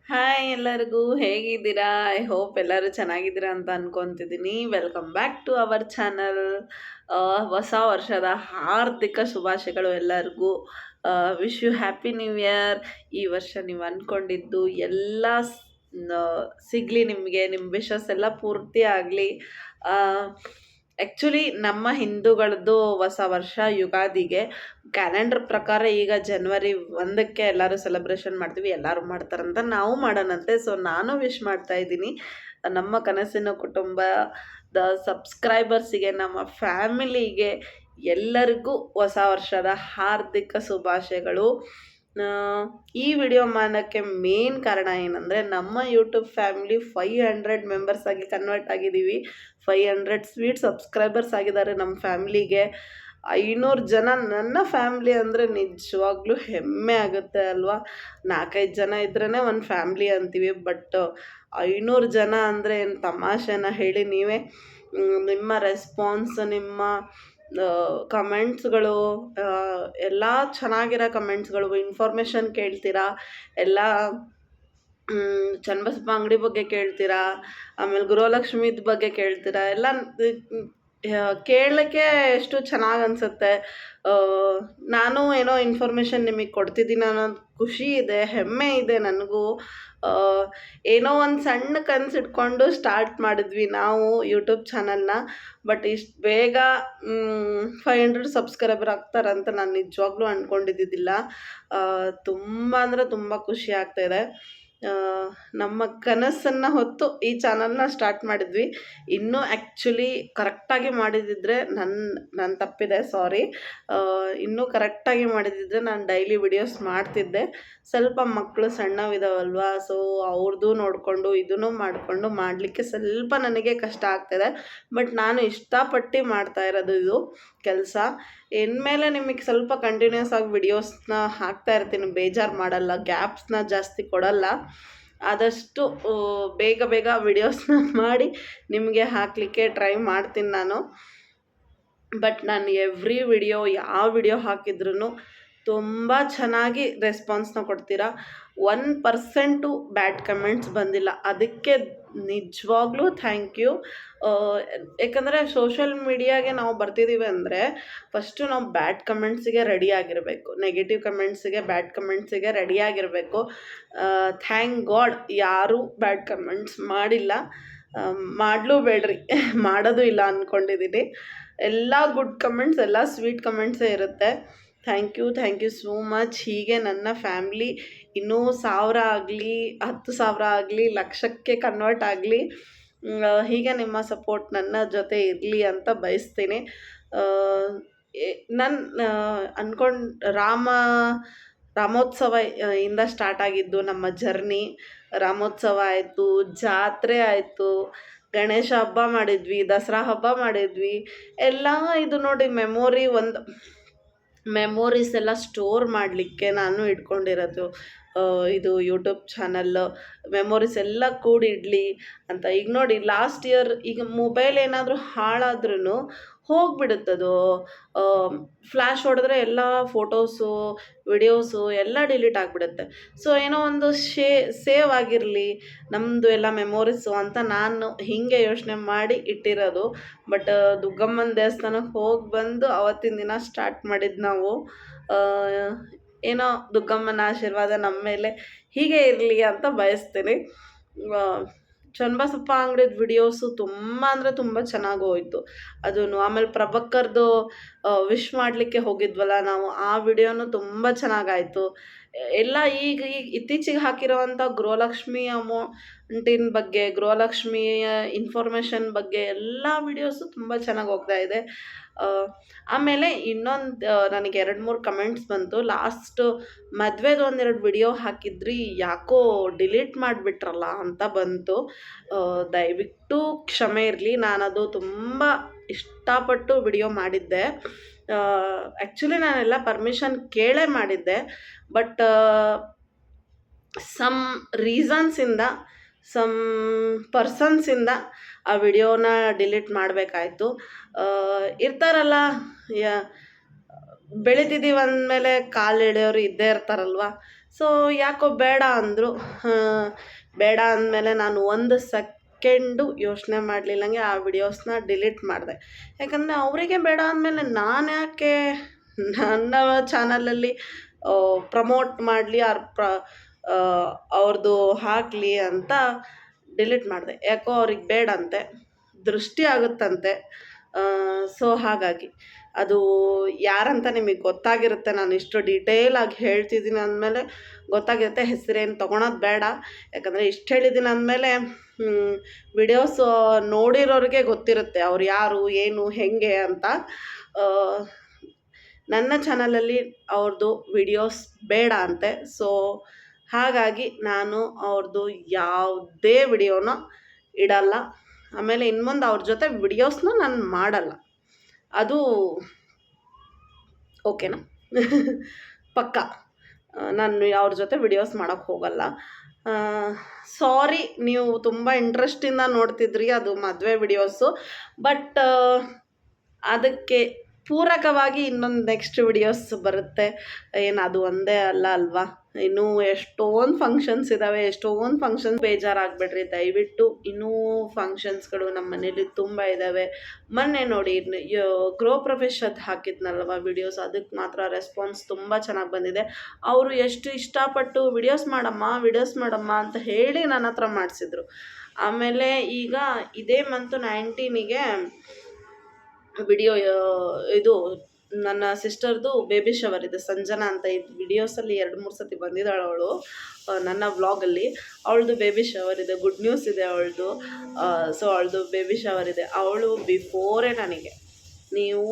Hi ಎಲ್ಲರಿಗೂ ಹೇಗಿದ್ದೀರಾ? I hope ಎಲ್ಲರೂ ಚೆನ್ನಾಗಿದ್ದೀರಾ ಅಂತ ಅನ್ಕೊಂತಿದ್ದೀನಿ. Welcome back to our channel. ಹೊಸ ವರ್ಷದ ಹಾರ್ದಿಕ ಶುಭಾಶಯಗಳು ಎಲ್ಲರಿಗೂ. Wish you happy new year. ಈ ವರ್ಷ ನೀವು ಅಂದ್ಕೊಂಡಿದ್ದು ಎಲ್ಲ ಸಿಗಲಿ ನಿಮಗೆ, ನಿಮ್ಮ ವಿಶಸ್ ಎಲ್ಲ ಪೂರ್ತಿ ಆಗಲಿ. ಆ್ಯಕ್ಚುಲಿ ನಮ್ಮ ಹಿಂದೂಗಳದ್ದು ಹೊಸ ವರ್ಷ ಯುಗಾದಿಗೆ. ಕ್ಯಾಲೆಂಡರ್ ಪ್ರಕಾರ ಈಗ ಜನವರಿ 1ಕ್ಕೆ ಎಲ್ಲರೂ ಸೆಲೆಬ್ರೇಷನ್ ಮಾಡ್ತೀವಿ, ಎಲ್ಲರೂ ಮಾಡ್ತಾರಂತ ನಾವು ಮಾಡೋಣಂತೆ. ಸೊ ನಾನು ವಿಶ್ ಮಾಡ್ತಾ ಇದ್ದೀನಿ ನಮ್ಮ ಕನಸಿನ ಕುಟುಂಬದ ಸಬ್ಸ್ಕ್ರೈಬರ್ಸಿಗೆ, ನಮ್ಮ ಫ್ಯಾಮಿಲಿಗೆ ಎಲ್ಲರಿಗೂ ಹೊಸ ವರ್ಷದ ಹಾರ್ದಿಕ ಶುಭಾಶಯಗಳು. ಈ ವಿಡಿಯೋ ಮಾಡೋಕ್ಕೆ ಮೇನ್ ಕಾರಣ ಏನಂದರೆ, ನಮ್ಮ ಯೂಟ್ಯೂಬ್ ಫ್ಯಾಮಿಲಿ 500 ಮೆಂಬರ್ಸ್ ಆಗಿ ಕನ್ವರ್ಟ್ ಆಗಿದ್ದೀವಿ. 500 ಸ್ವೀಟ್ ಸಬ್ಸ್ಕ್ರೈಬರ್ಸ್ ಆಗಿದ್ದಾರೆ ನಮ್ಮ ಫ್ಯಾಮ್ಲಿಗೆ. 500 ಜನ ನನ್ನ ಫ್ಯಾಮ್ಲಿ ಅಂದರೆ ನಿಜವಾಗ್ಲೂ ಹೆಮ್ಮೆ ಆಗುತ್ತೆ ಅಲ್ವಾ. 4-5 ಜನ ಇದ್ರೇ ಒಂದು ಫ್ಯಾಮ್ಲಿ ಅಂತೀವಿ, ಬಟ್ 500 ಜನ ಅಂದರೆ ಏನು ತಮಾಷೆನ ಹೇಳಿ ನೀವೇ. ನಿಮ್ಮ ರೆಸ್ಪಾನ್ಸ್, ನಿಮ್ಮ ಕಮೆಂಟ್ಸ್ಗಳು, ಎಲ್ಲ ಚೆನ್ನಾಗಿರೋ ಕಮೆಂಟ್ಸ್ಗಳು, ಇನ್ಫಾರ್ಮೇಷನ್ ಕೇಳ್ತೀರಾ, ಎಲ್ಲ ಚನ್ನಬಸಪ್ಪ ಅಂಗಡಿ ಬಗ್ಗೆ ಕೇಳ್ತೀರಾ, ಆಮೇಲೆ ಗೃಹಲಕ್ಷ್ಮಿದ ಬಗ್ಗೆ ಕೇಳ್ತೀರಾ, ಎಲ್ಲ ಕೇಳಲಿಕ್ಕೆ ಎಷ್ಟು ಚೆನ್ನಾಗಿ ಅನಿಸುತ್ತೆ. ನಾನು ಏನೋ ಇನ್ಫಾರ್ಮೇಷನ್ ನಿಮಗೆ ಕೊಡ್ತಿದ್ದೀನಿ ಅನ್ನೋದು ಖುಷಿ ಇದೆ, ಹೆಮ್ಮೆ ಇದೆ ನನಗೂ. ಏನೋ ಒಂದು ಸಣ್ಣ ಕನಸು ಇಟ್ಕೊಂಡು ಸ್ಟಾರ್ಟ್ ಮಾಡಿದ್ವಿ ನಾವು ಯೂಟ್ಯೂಬ್ ಚಾನಲ್ನ, ಬಟ್ ಇಷ್ಟು ಬೇಗ 500 ಸಬ್ಸ್ಕ್ರೈಬರ್ ಆಗ್ತಾರಂತ ನಾನು ನಿಜವಾಗ್ಲೂ ಅಂದ್ಕೊಂಡಿದ್ದಿದ್ದಿಲ್ಲ. ತುಂಬ ಅಂದರೆ ತುಂಬ ಖುಷಿ ಆಗ್ತಾಯಿದೆ. ನಮ್ಮ ಕನಸನ್ನು ಹೊತ್ತು ಈ ಚಾನಲ್ನ ಸ್ಟಾರ್ಟ್ ಮಾಡಿದ್ವಿ. ಇನ್ನೂ ಆ್ಯಕ್ಚುಲಿ ಕರೆಕ್ಟಾಗಿ ಮಾಡಿದಿದ್ರೆ ನನ್ನ ತಪ್ಪಿದೆ, ಸಾರಿ. ಇನ್ನೂ ಕರೆಕ್ಟಾಗಿ ಮಾಡಿದಿದ್ರೆ ನಾನು ಡೈಲಿ ವಿಡಿಯೋಸ್ ಮಾಡ್ತಿದ್ದೆ. ಸ್ವಲ್ಪ ಮಕ್ಕಳು ಸಣ್ಣವಿದಾವಲ್ವಾ, ಸೊ ಅವ್ರದ್ದು ನೋಡಿಕೊಂಡು ಇದನ್ನು ಮಾಡಿಕೊಂಡು ಮಾಡಲಿಕ್ಕೆ ಸ್ವಲ್ಪ ನನಗೆ ಕಷ್ಟ ಆಗ್ತಾಯಿದೆ. ಬಟ್ ನಾನು ಇಷ್ಟಪಟ್ಟು ಮಾಡ್ತಾ ಇರೋದು ಇದು ಕೆಲಸ. ಇನ್ಮೇಲೆ ನಿಮಗೆ ಸ್ವಲ್ಪ ಕಂಟಿನ್ಯೂಸ್ ಆಗಿ ವಿಡಿಯೋಸ್ನ ಹಾಕ್ತಾ ಇರ್ತೀನಿ, ಬೇಜಾರು ಮಾಡಲ್ಲ, ಗ್ಯಾಪ್ಸ್ನ ಜಾಸ್ತಿ ಕೊಡಲ್ಲ. ಆದಷ್ಟು ಬೇಗ ಬೇಗ ವಿಡಿಯೋಸ್ನ ಮಾಡಿ ನಿಮಗೆ ಹಾಕಲಿಕ್ಕೆ ಟ್ರೈ ಮಾಡ್ತೀನಿ ನಾನು. ಬಟ್ ನಾನು ಎವ್ರಿ ವಿಡಿಯೋ, ಯಾವ ವಿಡಿಯೋ ಹಾಕಿದ್ರೂ ತುಂಬ ಚೆನ್ನಾಗಿ ರೆಸ್ಪಾನ್ಸ್ನ ಕೊಡ್ತೀರಾ. 1% ಬ್ಯಾಡ್ ಕಮೆಂಟ್ಸ್ ಬಂದಿಲ್ಲ, ಅದಕ್ಕೆ ನಿಜವಾಗ್ಲೂ ಥ್ಯಾಂಕ್ ಯು. ಯಾಕಂದರೆ ಸೋಷಲ್ ಮೀಡಿಯಾಗೆ ನಾವು ಬರ್ತಿದ್ದೀವಿ ಅಂದರೆ ಫಸ್ಟು ನಾವು ಬ್ಯಾಡ್ ಕಮೆಂಟ್ಸಿಗೆ ರೆಡಿ ಆಗಿರಬೇಕು, ನೆಗೆಟಿವ್ ಕಮೆಂಟ್ಸಿಗೆ, ಬ್ಯಾಡ್ ಕಮೆಂಟ್ಸಿಗೆ ರೆಡಿ ಆಗಿರಬೇಕು. ಥ್ಯಾಂಕ್ ಗಾಡ್ ಯಾರೂ ಬ್ಯಾಡ್ ಕಮೆಂಟ್ಸ್ ಮಾಡಿಲ್ಲ, ಮಾಡಲೂ ಬೇಡ್ರಿ, ಮಾಡೋದು ಇಲ್ಲ ಅಂದ್ಕೊಂಡಿದ್ದೀನಿ. ಎಲ್ಲ ಗುಡ್ ಕಮೆಂಟ್ಸ್, ಎಲ್ಲ ಸ್ವೀಟ್ ಕಮೆಂಟ್ಸೇ ಇರುತ್ತೆ. Thank you so much. ಹೀಗೆ ನನ್ನ ಫ್ಯಾಮ್ಲಿ ಇನ್ನೂ 1000 ಆಗಲಿ, 10,000 ಆಗಲಿ, ಲಕ್ಷಕ್ಕೆ ಕನ್ವರ್ಟ್ ಆಗಲಿ, ಹೀಗೆ ನಿಮ್ಮ ಸಪೋರ್ಟ್ ನನ್ನ ಜೊತೆ ಇರಲಿ ಅಂತ ಬಯಸ್ತೀನಿ. ನನ್ನ ರಾಮೋತ್ಸವ ಇಂದ ಸ್ಟಾರ್ಟ್ ಆಗಿದ್ದು ನಮ್ಮ ಜರ್ನಿ. ರಾಮೋತ್ಸವ ಆಯಿತು, ಜಾತ್ರೆ ಆಯಿತು, ಗಣೇಶ ಹಬ್ಬ ಮಾಡಿದ್ವಿ, ದಸರಾ ಹಬ್ಬ ಮಾಡಿದ್ವಿ, ಎಲ್ಲ ಇದು ನೋಡಿ ಮೆಮೊರೀಸ್ ಎಲ್ಲ ಸ್ಟೋರ್ ಮಾಡಲಿಕ್ಕೆ ನಾನು ಇಟ್ಕೊಂಡಿರೋದು ಇದು ಯೂಟ್ಯೂಬ್ ಚಾನಲ್. ಮೆಮೊರೀಸ್ ಎಲ್ಲ ಕೂಡಿಡಲಿ ಅಂತ. ಈಗ ನೋಡಿ, ಲಾಸ್ಟ್ ಇಯರ್ ಈಗ ಮೊಬೈಲ್ ಏನಾದರೂ ಹಾಳಾದ್ರೂ ಹೋಗಿಬಿಡುತ್ತದು, ಫ್ಲ್ಯಾಶ್ ಹೊಡೆದ್ರೆ ಎಲ್ಲ ಫೋಟೋಸು, ವಿಡಿಯೋಸು ಎಲ್ಲ ಡಿಲೀಟ್ ಆಗಿಬಿಡುತ್ತೆ. ಸೊ ಏನೋ ಒಂದು ಸೇವ್ ಆಗಿರಲಿ ನಮ್ಮದು ಎಲ್ಲ ಮೆಮೊರೀಸು ಅಂತ ನಾನು ಹೀಗೆ ಯೋಚನೆ ಮಾಡಿ ಇಟ್ಟಿರೋದು. ಬಟ್ ದುರ್ಗಮ್ಮನ ದೇವಸ್ಥಾನಕ್ಕೆ ಹೋಗಿ ಬಂದು ಅವತ್ತಿನ ದಿನ ಸ್ಟಾರ್ಟ್ ಮಾಡಿದ್ದು ನಾವು. ಏನೋ ದುರ್ಗಮ್ಮನ ಆಶೀರ್ವಾದ ನಮ್ಮ ಮೇಲೆ ಹೀಗೆ ಇರಲಿ ಅಂತ ಬಯಸ್ತೀನಿ. ಚನ್ನಬಸಪ್ಪ ಅಂಗಡಿದ ವಿಡಿಯೋಸು ತುಂಬ ಅಂದರೆ ತುಂಬ ಚೆನ್ನಾಗಿ ಹೋಯಿತು. ಅದೂ ಆಮೇಲೆ ಪ್ರಭಾಕರ್ದು ವಿಶ್ ಮಾಡಲಿಕ್ಕೆ ಹೋಗಿದ್ವಲ್ಲ ನಾವು, ಆ ವಿಡಿಯೋನು ತುಂಬ ಚೆನ್ನಾಗಾಯಿತು. ಎಲ್ಲ ಈಗ ಇತ್ತೀಚೆಗೆ ಹಾಕಿರೋವಂಥ ಗೃಹಲಕ್ಷ್ಮಿ ಅಮೌಂಟಿನ ಬಗ್ಗೆ, ಗೃಹಲಕ್ಷ್ಮಿಯ ಇನ್ಫಾರ್ಮೇಷನ್ ಬಗ್ಗೆ ಎಲ್ಲ ವಿಡಿಯೋಸು ತುಂಬ ಚೆನ್ನಾಗಿ ಹೋಗ್ತಾ ಇದೆ. ಆಮೇಲೆ ಇನ್ನೊಂದು ನನಗೆ 2-3 ಕಮೆಂಟ್ಸ್ ಬಂತು. ಲಾಸ್ಟು ಮದುವೆದು 1-2 ವಿಡಿಯೋ ಹಾಕಿದ್ರಿ, ಯಾಕೋ ಡಿಲೀಟ್ ಮಾಡಿಬಿಟ್ರಲ್ಲ ಅಂತ ಬಂತು. ದಯವಿಟ್ಟು ಕ್ಷಮೆ ಇರಲಿ, ನಾನದು ತುಂಬ ಇಷ್ಟಪಟ್ಟು ವಿಡಿಯೋ ಮಾಡಿದ್ದೆ. ಆ್ಯಕ್ಚುಲಿ ನಾನೆಲ್ಲ ಪರ್ಮಿಷನ್ ಕೇಳೇ ಮಾಡಿದ್ದೆ, ಬಟ್ ಸಮ್ ರೀಸನ್ಸಿಂದ, ಸಮ್ ಪರ್ಸನ್ಸಿಂದ ಆ ವಿಡಿಯೋನ ಡಿಲೀಟ್ ಮಾಡಬೇಕಾಯ್ತು. ಇರ್ತಾರಲ್ಲ, ಬೆಳಿತಿದ್ದೀವಿ ಅಂದಮೇಲೆ ಕಾಲು ಎಳೆಯೋರು ಇದ್ದೇ ಇರ್ತಾರಲ್ವ. ಸೊ ಯಾಕೋ ಬೇಡ ಅಂದರು. ಬೇಡ ಅಂದಮೇಲೆ ನಾನು ಒಂದು ಸೆಕೆಂಡು ಯೋಚನೆ ಮಾಡಲಿಲ್ಲಂಗೆ ಆ ವಿಡಿಯೋಸ್ನ ಡಿಲೀಟ್ ಮಾಡಿದೆ. ಯಾಕಂದರೆ ಅವರಿಗೆ ಬೇಡ ಅಂದಮೇಲೆ ನಾನು ಯಾಕೆ ನನ್ನ ಚಾನಲಲ್ಲಿ ಪ್ರಮೋಟ್ ಮಾಡಲಿ ಅವ್ರದ್ದು ಹಾಕಲಿ ಅಂತ ಡಿಲೀಟ್ ಮಾಡಿದೆ. ಯಾಕೋ ಅವ್ರಿಗೆ ಬೇಡಂತೆ, ದೃಷ್ಟಿ ಆಗುತ್ತಂತೆ. ಸೊ ಹಾಗಾಗಿ ಅದು ಯಾರಂತ ನಿಮಗೆ ಗೊತ್ತಾಗಿರುತ್ತೆ. ನಾನು ಇಷ್ಟು ಡೀಟೇಲಾಗಿ ಹೇಳ್ತಿದ್ದೀನಿ ಅಂದಮೇಲೆ ಗೊತ್ತಾಗಿರುತ್ತೆ. ಹೆಸರೇನು ತೊಗೊಳೋದು ಬೇಡ, ಯಾಕಂದರೆ ಇಷ್ಟು ಹೇಳಿದ್ದೀನಿ ಅಂದಮೇಲೆ ವಿಡಿಯೋಸ್ ನೋಡಿರೋರಿಗೆ ಗೊತ್ತಿರುತ್ತೆ ಅವ್ರು ಯಾರು ಏನು ಹೇಗೆ ಅಂತ. ನನ್ನ ಚಾನಲಲ್ಲಿ ಅವ್ರದ್ದು ವಿಡಿಯೋಸ್ ಬೇಡ ಅಂತೆ. ಸೊ ಹಾಗಾಗಿ ನಾನು ಅವ್ರದ್ದು ಯಾವುದೇ ವಿಡಿಯೋನ ಇಡಲ್ಲ. ಆಮೇಲೆ ಇನ್ಮುಂದೆ ಅವ್ರ ಜೊತೆ ವಿಡಿಯೋಸ್ನ ನಾನು ಮಾಡಲ್ಲ. ಅದು ಓಕೆನಾ? ಪಕ್ಕ ನಾನು ಅವ್ರ ಜೊತೆ ವಿಡಿಯೋಸ್ ಮಾಡೋಕ್ಕೆ ಹೋಗಲ್ಲ. ಸಾರಿ, ನೀವು ತುಂಬ ಇಂಟ್ರೆಸ್ಟಿಂದ ನೋಡ್ತಿದ್ರಿ ಅದು ಮದುವೆ ವಿಡಿಯೋಸು. ಬಟ್ ಅದಕ್ಕೆ ಪೂರಕವಾಗಿ ಇನ್ನೊಂದು ನೆಕ್ಸ್ಟ್ ವಿಡಿಯೋಸ್ ಬರುತ್ತೆ. ಏನು ಅದು ಒಂದೇ ಅಲ್ಲ ಅಲ್ವಾ, ಇನ್ನೂ ಎಷ್ಟೊಂದು ಫಂಕ್ಷನ್ಸ್ ಇದ್ದಾವೆ. ಎಷ್ಟೊಂದು ಫಂಕ್ಷನ್ಸ್ ಬೇಜಾರಾಗಬೇಡ್ರಿ ದಯವಿಟ್ಟು. ಇನ್ನೂ ಫಂಕ್ಷನ್ಸ್ಗಳು ನಮ್ಮ ಮನೇಲಿ ತುಂಬ ಇದ್ದಾವೆ. ಮೊನ್ನೆ ನೋಡಿ ಗೃಹ ಪ್ರವೇಶದ ಹಾಕಿದ್ನಲ್ವ ವಿಡಿಯೋಸ್, ಅದಕ್ಕೆ ಮಾತ್ರ ರೆಸ್ಪಾನ್ಸ್ ತುಂಬ ಚೆನ್ನಾಗಿ ಬಂದಿದೆ. ಅವರು ಎಷ್ಟು ಇಷ್ಟಪಟ್ಟು ವಿಡಿಯೋಸ್ ಮಾಡಮ್ಮ ಅಂತ ಹೇಳಿ ನನ್ನ ಹತ್ರ ಮಾಡಿಸಿದ್ರು. ಆಮೇಲೆ ಈಗ ಇದೇ ಮಂತು 19ಗೆ ವಿಡಿಯೋ ಇದು ನನ್ನ ಸಿಸ್ಟರ್ದು ಬೇಬಿ ಶವರ್ ಇದೆ. ಸಂಜನಾ ಅಂತ ಇದು ವಿಡಿಯೋಸಲ್ಲಿ 2-3 ಸತಿ ಬಂದಿದ್ದಾಳೆ ಅವಳು ನನ್ನ ವ್ಲಾಗಲ್ಲಿ. ಅವಳದು ಬೇಬಿ ಶವರ್ ಇದೆ, ಗುಡ್ ನ್ಯೂಸ್ ಇದೆ ಅವಳದು. ಸೊ ಅವಳದು ಬೇಬಿ ಶವರ್ ಇದೆ. ಅವಳು ಬಿಫೋರೇ ನನಗೆ, ನೀವು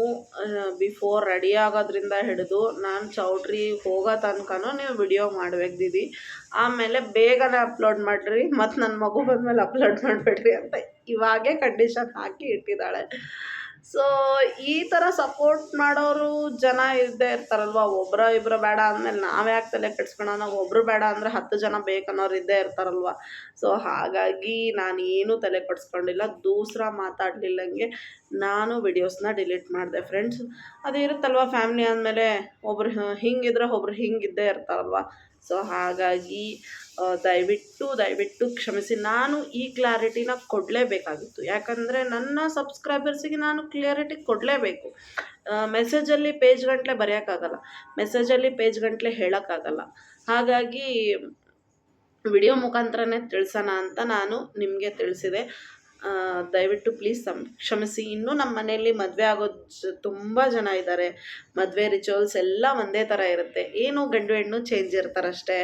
ಬಿಫೋರ್ ರೆಡಿ ಆಗೋದ್ರಿಂದ ಹಿಡಿದು ನಾನು ಚೌಟ್ರಿ ಹೋಗೋ ತನಕನೂ ನೀವು ವಿಡಿಯೋ ಮಾಡಬೇಕು ದೀದಿ, ಆಮೇಲೆ ಬೇಗನೆ ಅಪ್ಲೋಡ್ ಮಾಡಿರಿ, ಮತ್ತು ನನ್ನ ಮಗು ಬಂದಮೇಲೆ ಅಪ್ಲೋಡ್ ಮಾಡಬೇಡ್ರಿ ಅಂತ ಇವಾಗೇ ಕಂಡೀಷನ್ ಹಾಕಿ ಇಟ್ಟಿದ್ದಾಳೆ. ಸೊ ಈ ಥರ ಸಪೋರ್ಟ್ ಮಾಡೋರು ಜನ ಇದ್ದೇ ಇರ್ತಾರಲ್ವ. ಇಬ್ಬರು ಬೇಡ ಅಂದಮೇಲೆ ನಾವು ಯಾಕೆ ತಲೆ ಕೆಡ್ಸ್ಕೊಳೋಣ, ಒಬ್ಬರು ಬೇಡ ಅಂದರೆ 10 ಜನ ಬೇಕನ್ನೋರು ಇದ್ದೇ ಇರ್ತಾರಲ್ವ. ಸೊ ಹಾಗಾಗಿ ನಾನೇನು ತಲೆ ಕೆಡ್ಸ್ಕೊಂಡಿಲ್ಲ, ದೂಸರ ಮಾತಾಡಲಿಲ್ಲಂಗೆ ನಾನು ವಿಡಿಯೋಸ್ನ ಡಿಲೀಟ್ ಮಾಡಿದೆ ಫ್ರೆಂಡ್ಸ್. ಅದು ಇರುತ್ತಲ್ವ, ಫ್ಯಾಮ್ಲಿ ಅಂದಮೇಲೆ ಒಬ್ರು ಹಿಂಗಿದ್ರೆ ಒಬ್ರು ಹಿಂಗಿದ್ದೇ ಇರ್ತಾರಲ್ವ. ಸೊ ಹಾಗಾಗಿ ದಯವಿಟ್ಟು ಕ್ಷಮಿಸಿ. ನಾನು ಈ ಕ್ಲಾರಿಟಿನ ಕೊಡಲೇಬೇಕಾಗಿತ್ತು, ಯಾಕಂದರೆ ನನ್ನ ಸಬ್ಸ್ಕ್ರೈಬರ್ಸಿಗೆ ನಾನು ಕ್ಲಿಯರಿಟಿ ಕೊಡಲೇಬೇಕು. ಮೆಸೇಜಲ್ಲಿ ಪೇಜ್ ಗಂಟಲೆ ಬರೆಯೋಕ್ಕಾಗಲ್ಲ, ಮೆಸೇಜಲ್ಲಿ ಪೇಜ್ ಗಂಟಲೆ ಹೇಳೋಕ್ಕಾಗಲ್ಲ. ಹಾಗಾಗಿ ವಿಡಿಯೋ ಮುಖಾಂತರನೇ ತಿಳಿಸೋಣ ಅಂತ ನಾನು ನಿಮಗೆ ತಿಳಿಸಿದೆ. ದಯವಿಟ್ಟು ಪ್ಲೀಸ್ ಕ್ಷಮಿಸಿ. ಇನ್ನೂ ನಮ್ಮ ಮನೆಯಲ್ಲಿ ಮದುವೆ ಆಗೋದು ತುಂಬ ಜನ ಇದ್ದಾರೆ. ಮದುವೆ ರಿಚುವಲ್ಸ್ ಎಲ್ಲ ಒಂದೇ ಥರ ಇರುತ್ತೆ, ಏನು ಗಂಡು ಹೆಣ್ಣು ಚೇಂಜ್ ಇರ್ತಾರಷ್ಟೇ.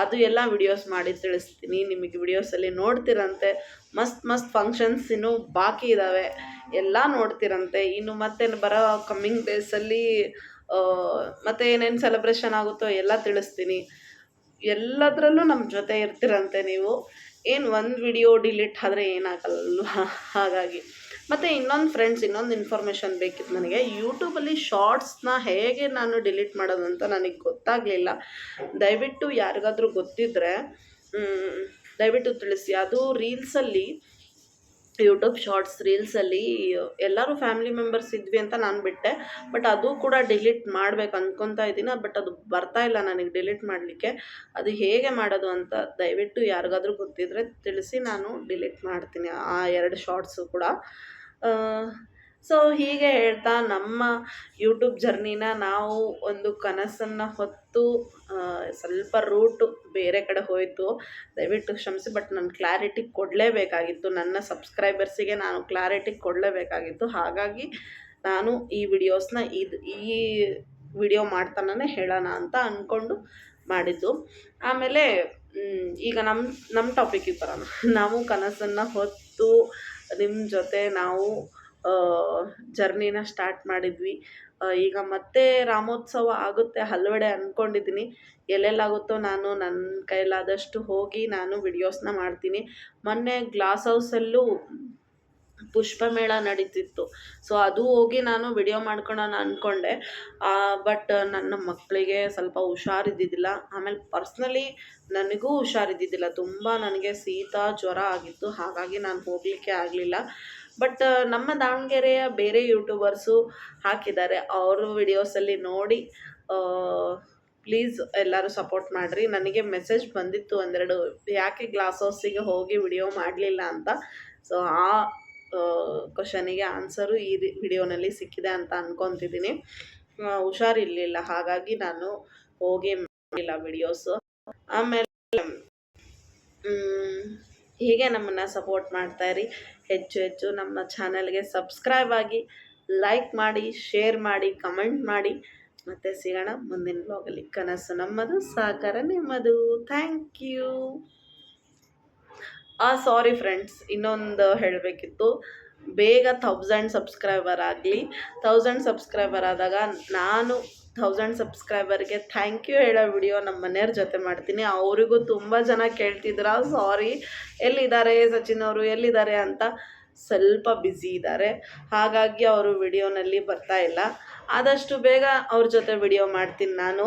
ಅದು ಎಲ್ಲ ವಿಡಿಯೋಸ್ ಮಾಡಿ ತಿಳಿಸ್ತೀನಿ ನಿಮಗೆ. ವಿಡಿಯೋಸಲ್ಲಿ ನೋಡ್ತಿರಂತೆ ಮಸ್ತ್ ಫಂಕ್ಷನ್ಸ್ ಇನ್ನೂ ಬಾಕಿ ಇದ್ದಾವೆ, ಎಲ್ಲ ನೋಡ್ತಿರಂತೆ. ಇನ್ನು ಮತ್ತೆ ಬರೋ ಕಮ್ಮಿಂಗ್ ಡೇಸಲ್ಲಿ ಮತ್ತೆ ಏನೇನು ಸೆಲೆಬ್ರೇಷನ್ ಆಗುತ್ತೋ ಎಲ್ಲ ತಿಳಿಸ್ತೀನಿ. ಎಲ್ಲದರಲ್ಲೂ ನಮ್ಮ ಜೊತೆ ಇರ್ತಿರಂತೆ ನೀವು. ಏನು ಒಂದು ವಿಡಿಯೋ ಡಿಲೀಟ್ ಆದರೆ ಏನಾಗಲ್ವಾ. ಹಾಗಾಗಿ ಮತ್ತು ಇನ್ನೊಂದು ಇನ್ಫಾರ್ಮೇಷನ್ ಬೇಕಿತ್ತು ನನಗೆ. ಯೂಟ್ಯೂಬಲ್ಲಿ ಶಾರ್ಟ್ಸ್ನ ಹೇಗೆ ನಾನು ಡಿಲೀಟ್ ಮಾಡೋದು ಅಂತ ನನಗೆ ಗೊತ್ತಾಗಲಿಲ್ಲ. ದಯವಿಟ್ಟು ಯಾರಿಗಾದರೂ ಗೊತ್ತಿದ್ದರೆ ದಯವಿಟ್ಟು ತಿಳಿಸಿ. ಅದು ರೀಲ್ಸಲ್ಲಿ, ಯೂಟ್ಯೂಬ್ ಶಾರ್ಟ್ಸ್ ರೀಲ್ಸಲ್ಲಿ ಎಲ್ಲರೂ ಫ್ಯಾಮಿಲಿ ಮೆಂಬರ್ಸ್ ಇದ್ವಿ ಅಂತ ನಾನು ಬಿಟ್ಟೆ. ಬಟ್ ಅದು ಕೂಡ ಡಿಲೀಟ್ ಮಾಡ್ಬೇಕು ಅಂದ್ಕೊತಾ ಇದ್ದೀನಿ. ಬಟ್ ಅದು ಬರ್ತಾಯಿಲ್ಲ ನನಗೆ ಡಿಲೀಟ್ ಮಾಡಲಿಕ್ಕೆ. ಅದು ಹೇಗೆ ಮಾಡೋದು ಅಂತ ದಯವಿಟ್ಟು ಯಾರಿಗಾದ್ರೂ ಗೊತ್ತಿದ್ದರೆ ತಿಳಿಸಿ, ನಾನು ಡಿಲೀಟ್ ಮಾಡ್ತೀನಿ ಆ 2 ಶಾರ್ಟ್ಸು ಕೂಡ. ಸೊ ಹೀಗೆ ಹೇಳ್ತಾ ನಮ್ಮ ಯೂಟ್ಯೂಬ್ ಜರ್ನಿನ ನಾವು ಒಂದು ಕನಸನ್ನು ಹೊತ್ತು ಸ್ವಲ್ಪ ರೂಟು ಬೇರೆ ಕಡೆ ಹೋಯಿತು, ದಯವಿಟ್ಟು ಕ್ಷಮಿಸಿ. ಬಟ್ ನಾನು ಕ್ಲಾರಿಟಿ ಕೊಡಲೇಬೇಕಾಗಿತ್ತು, ನನ್ನ ಸಬ್ಸ್ಕ್ರೈಬರ್ಸಿಗೆ ನಾನು ಕ್ಲಾರಿಟಿ ಕೊಡಲೇಬೇಕಾಗಿತ್ತು. ಹಾಗಾಗಿ ನಾನು ಈ ವಿಡಿಯೋಸ್ನ ಈ ವಿಡಿಯೋ ಮಾಡ್ತಾನೇ ಹೇಳೋಣ ಅಂತ ಅಂದ್ಕೊಂಡು ಮಾಡಿದ್ದು. ಆಮೇಲೆ ಈಗ ನಮ್ಮ ಟಾಪಿಕಿಗೆ ಬರೋಣ. ನಾವು ಕನಸನ್ನು ಹೊತ್ತು ನಿಮ್ಮ ಜೊತೆ ನಾವು ಜರ್ನಿನ ಸ್ಟಾರ್ಟ್ ಮಾಡಿದ್ವಿ. ಈಗ ಮತ್ತೆ ರಾಮೋತ್ಸವ ಆಗುತ್ತೆ ಹಲವೆಡೆ ಅಂದ್ಕೊಂಡಿದ್ದೀನಿ. ಎಲ್ಲೆಲ್ಲಾಗುತ್ತೋ ನಾನು ನನ್ನ ಕೈಲಾದಷ್ಟು ಹೋಗಿ ನಾನು ವಿಡಿಯೋಸ್ನ ಮಾಡ್ತೀನಿ. ಮೊನ್ನೆ ಗ್ಲಾಸ್ ಹೌಸಲ್ಲೂ ಪುಷ್ಪಮೇಳ ನಡೀತಿತ್ತು. ಸೊ ಅದು ಹೋಗಿ ನಾನು ವಿಡಿಯೋ ಮಾಡ್ಕೊಳ್ಳೋಣ ಅಂದ್ಕೊಂಡೆ. ಬಟ್ ನನ್ನ ಮಕ್ಕಳಿಗೆ ಸ್ವಲ್ಪ ಹುಷಾರಿದ್ದಿದ್ದಿಲ್ಲ. ಆಮೇಲೆ ಪರ್ಸ್ನಲಿ ನನಗೂ ಹುಷಾರಿದ್ದಿದ್ದಿಲ್ಲ, ತುಂಬ ನನಗೆ ಶೀತ ಜ್ವರ ಆಗಿತ್ತು. ಹಾಗಾಗಿ ನಾನು ಹೋಗಲಿಕ್ಕೆ ಆಗಲಿಲ್ಲ. ಬಟ್ ನಮ್ಮ ದಾವಣಗೆರೆಯ ಬೇರೆ ಯೂಟ್ಯೂಬರ್ಸು ಹಾಕಿದ್ದಾರೆ, ಅವರು ವಿಡಿಯೋಸಲ್ಲಿ ನೋಡಿ ಪ್ಲೀಸ್ ಎಲ್ಲರೂ ಸಪೋರ್ಟ್ ಮಾಡಿರಿ. ನನಗೆ ಮೆಸೇಜ್ ಬಂದಿತ್ತು ಒಂದೆರಡು, ಯಾಕೆ ಗ್ಲಾಸ್ ಹೌಸಿಗೆ ಹೋಗಿ ವಿಡಿಯೋ ಮಾಡಲಿಲ್ಲ ಅಂತ. ಸೊ ಆ ಕ್ವಶನಿಗೆ ಆನ್ಸರು ಈ ವಿಡಿಯೋನಲ್ಲಿ ಸಿಕ್ಕಿದೆ ಅಂತ ಅಂದ್ಕೊತಿದ್ದೀನಿ. ಹುಷಾರಿರಲಿಲ್ಲ, ಹಾಗಾಗಿ ನಾನು ಹೋಗಿ ಮಾಡಿಲ್ಲ ವಿಡಿಯೋಸು. ಆಮೇಲೆ ಹೀಗೆ ನಮ್ಮನ್ನು ಸಪೋರ್ಟ್ ಮಾಡ್ತಾಯಿರಿ. ಹೆಚ್ಚು ಹೆಚ್ಚು ನಮ್ಮ ಚಾನಲ್ಗೆ ಸಬ್ಸ್ಕ್ರೈಬ್ ಆಗಿ, ಲೈಕ್ ಮಾಡಿ, ಶೇರ್ ಮಾಡಿ, ಕಮೆಂಟ್ ಮಾಡಿ. ಮತ್ತೆ ಸಿಗೋಣ ಮುಂದಿನ ಬ್ಲಾಗಲ್ಲಿ. ಕನಸು ನಮ್ಮದು, ಸಹಕಾರ ನಿಮ್ಮದು. Thank you. ಸಾರಿ ಫ್ರೆಂಡ್ಸ್, ಇನ್ನೊಂದು ಹೇಳಬೇಕಿತ್ತು. ಬೇಗ 1000 ಸಬ್ಸ್ಕ್ರೈಬರ್ ಆಗಲಿ. 1000 ಸಬ್ಸ್ಕ್ರೈಬರ್ ಆದಾಗ ನಾನು 1000 ಸಬ್ಸ್ಕ್ರೈಬರ್ಗೆ ಥ್ಯಾಂಕ್ ಯು ಹೇಳೋ ವಿಡಿಯೋ ನಮ್ಮ ಮನೆಯವ್ರ ಜೊತೆ ಮಾಡ್ತೀನಿ. ಅವರಿಗೂ ತುಂಬ ಜನ ಕೇಳ್ತಿದ್ರ, ಸಾರಿ ಎಲ್ಲಿದ್ದಾರೆ ಸಚಿನ್ ಅವರು ಎಲ್ಲಿದ್ದಾರೆ ಅಂತ. ಸ್ವಲ್ಪ ಬ್ಯುಸಿ ಇದ್ದಾರೆ, ಹಾಗಾಗಿ ಅವರು ವಿಡಿಯೋನಲ್ಲಿ ಬರ್ತಾ ಇಲ್ಲ. ಆದಷ್ಟು ಬೇಗ ಅವ್ರ ಜೊತೆ ವಿಡಿಯೋ ಮಾಡ್ತೀನಿ ನಾನು.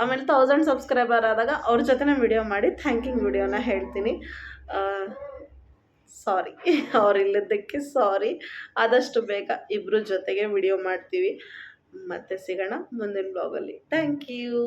ಆಮೇಲೆ 1000 ಸಬ್ಸ್ಕ್ರೈಬರ್ ಆದಾಗ ಅವ್ರ ಜೊತೆನೇ ವಿಡಿಯೋ ಮಾಡಿ ಥ್ಯಾಂಕಿಂಗ್ ವಿಡಿಯೋನ ಹೇಳ್ತೀನಿ. ಸಾರಿ ಅವರಿಲ್ಲದಕ್ಕೆ ಸಾರಿ. ಆದಷ್ಟು ಬೇಗ ಇಬ್ಬರು ಜೊತೆಗೆ ವಿಡಿಯೋ ಮಾಡ್ತೀವಿ. ಮತ್ತೆ ಸಿಗೋಣ ಮುಂದಿನ ಬ್ಲಾಗಲ್ಲಿ. Thank you.